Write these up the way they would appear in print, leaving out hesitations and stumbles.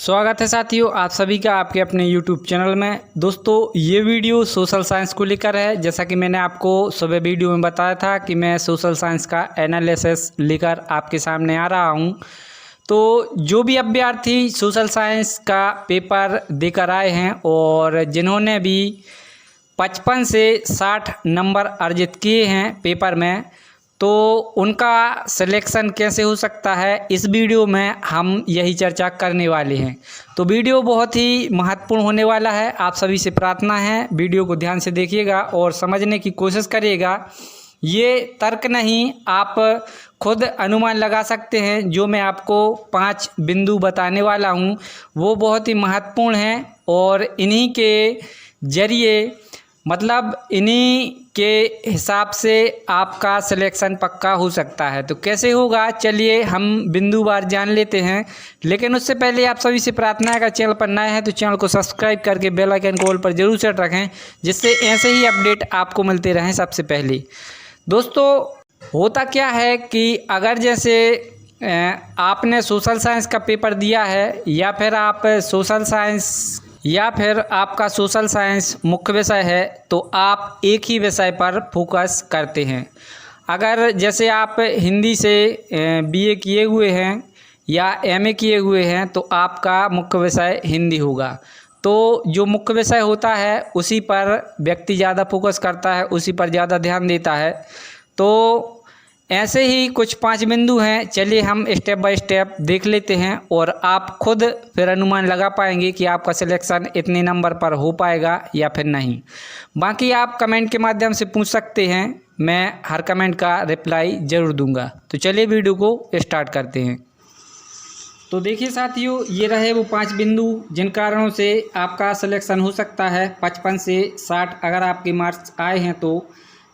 स्वागत है साथियों आप सभी का आपके अपने YouTube चैनल में। दोस्तों ये वीडियो सोशल साइंस को लेकर है। जैसा कि मैंने आपको सुबह वीडियो में बताया था कि मैं सोशल साइंस का एनालिसिस लेकर आपके सामने आ रहा हूं। तो जो भी अभ्यर्थी सोशल साइंस का पेपर देकर आए हैं और जिन्होंने भी 55 से 60 नंबर अर्जित किए हैं पेपर में, तो उनका सिलेक्शन कैसे हो सकता है, इस वीडियो में हम यही चर्चा करने वाले हैं। तो वीडियो बहुत ही महत्वपूर्ण होने वाला है। आप सभी से प्रार्थना है वीडियो को ध्यान से देखिएगा और समझने की कोशिश करिएगा। ये तर्क नहीं, आप खुद अनुमान लगा सकते हैं। जो मैं आपको 5 बिंदु बताने वाला हूँ वो बहुत ही महत्वपूर्ण हैं और इन्हीं के जरिए इन्हीं के हिसाब से आपका सिलेक्शन पक्का हो सकता है। तो कैसे होगा, चलिए हम बिंदुवार जान लेते हैं। लेकिन उससे पहले आप सभी से प्रार्थना है, अगर चैनल पर नए हैं तो चैनल को सब्सक्राइब करके बेल आइकन को ऑल पर जरूर सेट रखें, जिससे ऐसे ही अपडेट आपको मिलते रहें सबसे पहले। दोस्तों होता क्या है कि अगर जैसे आपने सोशल साइंस का पेपर दिया है या फिर आपका सोशल साइंस मुख्य विषय है, तो आप एक ही विषय पर फोकस करते हैं। अगर जैसे आप हिंदी से बीए किए हुए हैं या एमए किए हुए हैं तो आपका मुख्य विषय हिंदी होगा। तो जो मुख्य विषय होता है उसी पर व्यक्ति ज़्यादा फोकस करता है, उसी पर ज़्यादा ध्यान देता है। तो ऐसे ही कुछ 5 बिंदु हैं, चलिए हम स्टेप बाय स्टेप देख लेते हैं और आप खुद फिर अनुमान लगा पाएंगे कि आपका सिलेक्शन इतने नंबर पर हो पाएगा या फिर नहीं। बाकी आप कमेंट के माध्यम से पूछ सकते हैं, मैं हर कमेंट का रिप्लाई ज़रूर दूंगा। तो चलिए वीडियो को स्टार्ट करते हैं। तो देखिए साथियों, ये रहे वो 5 बिंदु जिन कारणों से आपका सिलेक्शन हो सकता है 55 से 60 अगर आपके मार्क्स आए हैं तो।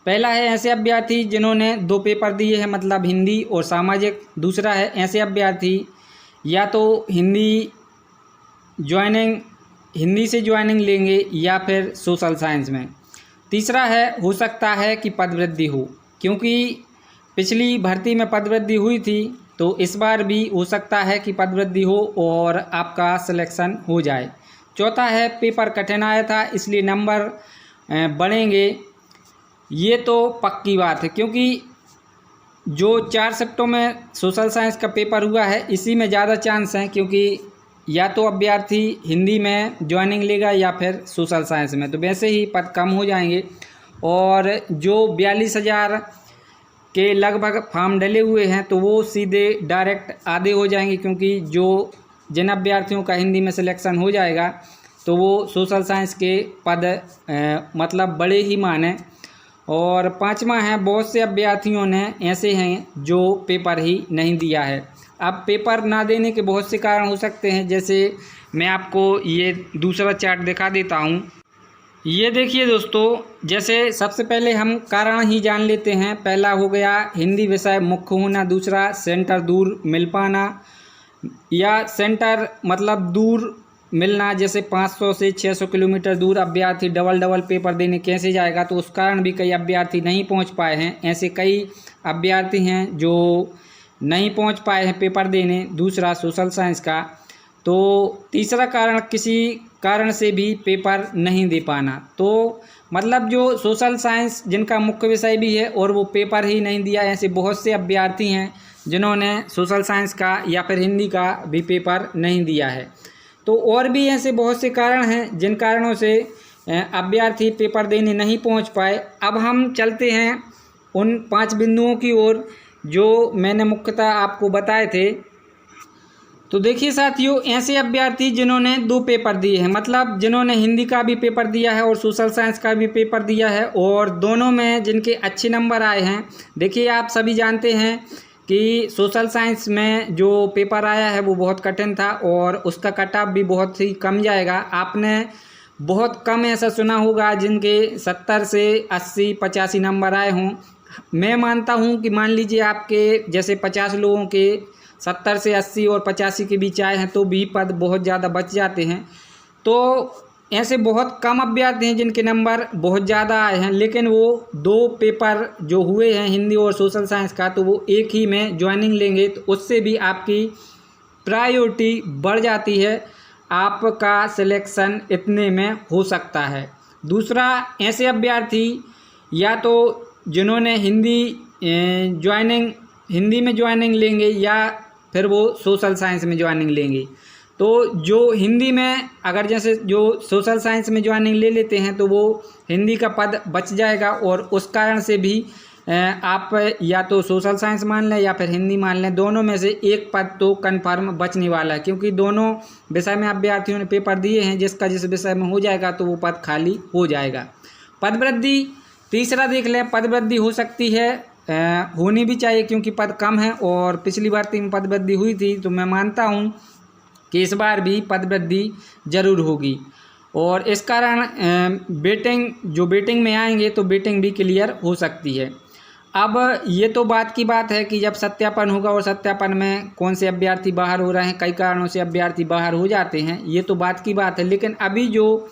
पहला है ऐसे अभ्यर्थी जिन्होंने 2 पेपर दिए हैं, मतलब हिंदी और सामाजिक। दूसरा है ऐसे अभ्यर्थी या तो हिंदी से ज्वाइनिंग लेंगे या फिर सोशल साइंस में। तीसरा है हो सकता है कि पदवृद्धि हो, क्योंकि पिछली भर्ती में पदवृद्धि हुई थी, तो इस बार भी हो सकता है कि पदवृद्धि हो और आपका सिलेक्शन हो जाए। चौथा है पेपर कठिन आया था इसलिए नंबर बढ़ेंगे। ये तो पक्की बात है, क्योंकि जो 4 शिफ्टों में सोशल साइंस का पेपर हुआ है इसी में ज़्यादा चांस हैं, क्योंकि या तो अभ्यर्थी हिंदी में ज्वाइनिंग लेगा या फिर सोशल साइंस में, तो वैसे ही पद कम हो जाएंगे। और जो 42,000 के लगभग फॉर्म डले हुए हैं तो वो सीधे डायरेक्ट आधे हो जाएंगे, क्योंकि जिन अभ्यर्थियों का हिंदी में सिलेक्शन हो जाएगा तो वो सोशल साइंस के पद बड़े ही माने। और 5वां है बहुत से अभ्यर्थियों ने ऐसे हैं जो पेपर ही नहीं दिया है। अब पेपर ना देने के बहुत से कारण हो सकते हैं, जैसे मैं आपको ये दूसरा चार्ट दिखा देता हूँ। ये देखिए दोस्तों, जैसे सबसे पहले हम कारण ही जान लेते हैं। पहला हो गया हिंदी विषय मुख्य होना, दूसरा सेंटर दूर मिल पाना या सेंटर दूर मिलना, जैसे 500 से 600 किलोमीटर दूर अभ्यर्थी डबल पेपर देने कैसे जाएगा, तो उस कारण भी कई अभ्यर्थी नहीं पहुंच पाए हैं। ऐसे कई अभ्यर्थी हैं जो नहीं पहुंच पाए हैं पेपर देने। दूसरा सोशल साइंस का। तो तीसरा कारण किसी कारण से भी पेपर नहीं दे पाना। तो जो सोशल साइंस जिनका मुख्य विषय भी है और वो पेपर ही नहीं दिया, ऐसे बहुत से अभ्यर्थी हैं जिन्होंने सोशल साइंस का या फिर हिंदी का भी पेपर नहीं दिया है। तो और भी ऐसे बहुत से कारण हैं जिन कारणों से अभ्यर्थी पेपर देने नहीं पहुंच पाए। अब हम चलते हैं उन 5 बिंदुओं की ओर जो मैंने मुख्यतः आपको बताए थे। तो देखिए साथियों, ऐसे अभ्यर्थी जिन्होंने 2 पेपर दिए हैं, जिन्होंने हिंदी का भी पेपर दिया है और सोशल साइंस का भी पेपर दिया है, और दोनों में जिनके अच्छे नंबर आए हैं। देखिए आप सभी जानते हैं कि सोशल साइंस में जो पेपर आया है वो बहुत कठिन था और उसका कट ऑफ भी बहुत ही कम जाएगा। आपने बहुत कम ऐसा सुना होगा जिनके 70 से 80 85 नंबर आए हों। मैं मानता हूं कि मान लीजिए आपके जैसे 50 लोगों के 70 से 80 और 85 के बीच आए हैं तो भी पद बहुत ज़्यादा बच जाते हैं। तो ऐसे बहुत कम अभ्यर्थी हैं जिनके नंबर बहुत ज़्यादा आए हैं, लेकिन वो 2 पेपर जो हुए हैं हिंदी और सोशल साइंस का, तो वो एक ही में ज्वाइनिंग लेंगे तो उससे भी आपकी प्रायोरिटी बढ़ जाती है। आपका सिलेक्शन इतने में हो सकता है। दूसरा, ऐसे अभ्यर्थी या तो जिन्होंने हिंदी में ज्वाइनिंग लेंगे या फिर वो सोशल साइंस में ज्वाइनिंग लेंगे। तो जो हिंदी में अगर जैसे जो सोशल साइंस में ज्वाइनिंग ले लेते हैं तो वो हिंदी का पद बच जाएगा, और उस कारण से भी आप या तो सोशल साइंस मान लें या फिर हिंदी मान लें, दोनों में से एक पद तो कन्फर्म बचने वाला है, क्योंकि दोनों विषय में अभ्यर्थियों ने पेपर दिए हैं। जिसका जिस विषय में हो जाएगा तो वो पद खाली हो जाएगा। पद वृद्धि, तीसरा देख लें, पद वृद्धि हो सकती है, होनी भी चाहिए क्योंकि पद कम है, और पिछली भर्ती में पद वृद्धि हुई थी, तो मैं मानता हूँ कि इस बार भी पद वृद्धि जरूर होगी। और इस कारण वेटिंग में आएंगे तो वेटिंग भी क्लियर हो सकती है। अब ये तो बात की बात है कि जब सत्यापन होगा, और सत्यापन में कौन से अभ्यर्थी बाहर हो रहे हैं, कई कारणों से अभ्यर्थी बाहर हो जाते हैं, ये तो बात की बात है। लेकिन अभी जो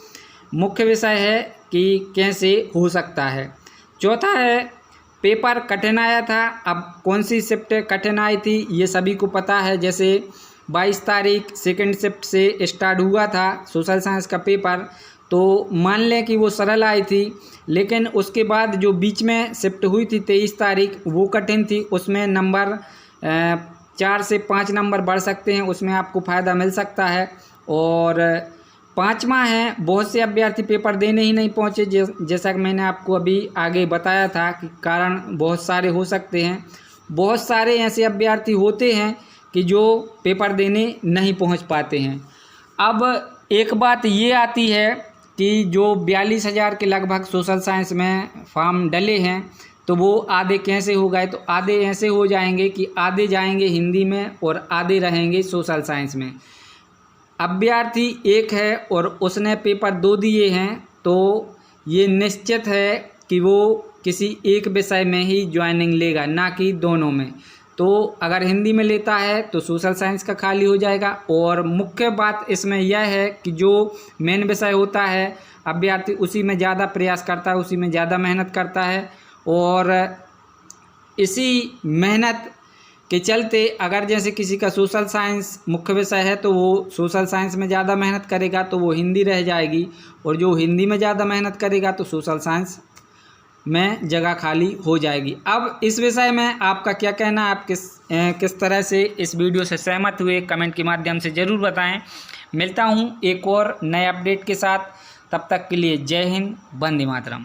मुख्य विषय है कि कैसे हो सकता है। चौथा है, पेपर कठिन आया था। अब कौन सी शिफ्ट कठिन आई थी ये सभी को पता है। जैसे 22 तारीख सेकंड शिफ्ट से स्टार्ट हुआ था सोशल साइंस का पेपर, तो मान लें कि वो सरल आई थी, लेकिन उसके बाद जो बीच में शिफ्ट हुई थी 23 तारीख, वो कठिन थी। उसमें नंबर 4 से 5 नंबर बढ़ सकते हैं, उसमें आपको फ़ायदा मिल सकता है। और 5वां है, बहुत से अभ्यर्थी पेपर देने ही नहीं पहुँचे, जैसा कि मैंने आपको अभी आगे बताया था कि कारण बहुत सारे हो सकते हैं। बहुत सारे ऐसे अभ्यर्थी होते हैं कि जो पेपर देने नहीं पहुंच पाते हैं। अब एक बात ये आती है कि जो 42,000 के लगभग सोशल साइंस में फॉर्म डले हैं, तो वो आधे कैसे हो गए, तो आधे ऐसे हो जाएंगे कि आधे जाएंगे हिंदी में और आधे रहेंगे सोशल साइंस में। अभ्यर्थी एक है और उसने पेपर 2 दिए हैं, तो ये निश्चित है कि वो किसी एक विषय में ही ज्वाइनिंग लेगा, ना कि दोनों में। तो अगर हिंदी में लेता है तो सोशल साइंस का खाली हो जाएगा। और मुख्य बात इसमें यह है कि जो मेन विषय होता है, अभ्यर्थी उसी में ज़्यादा प्रयास करता है, उसी में ज़्यादा मेहनत करता है, और इसी मेहनत के चलते अगर जैसे किसी का सोशल साइंस मुख्य विषय है तो वो सोशल साइंस में ज़्यादा मेहनत करेगा तो वो हिंदी रह जाएगी, और जो हिंदी में ज़्यादा मेहनत करेगा तो सोशल साइंस में जगह खाली हो जाएगी। अब इस विषय में आपका क्या कहना है, आप किस तरह से इस वीडियो से सहमत हुए, कमेंट के माध्यम से ज़रूर बताएं। मिलता हूं एक और नए अपडेट के साथ, तब तक के लिए जय हिंद, वंदे मातरम।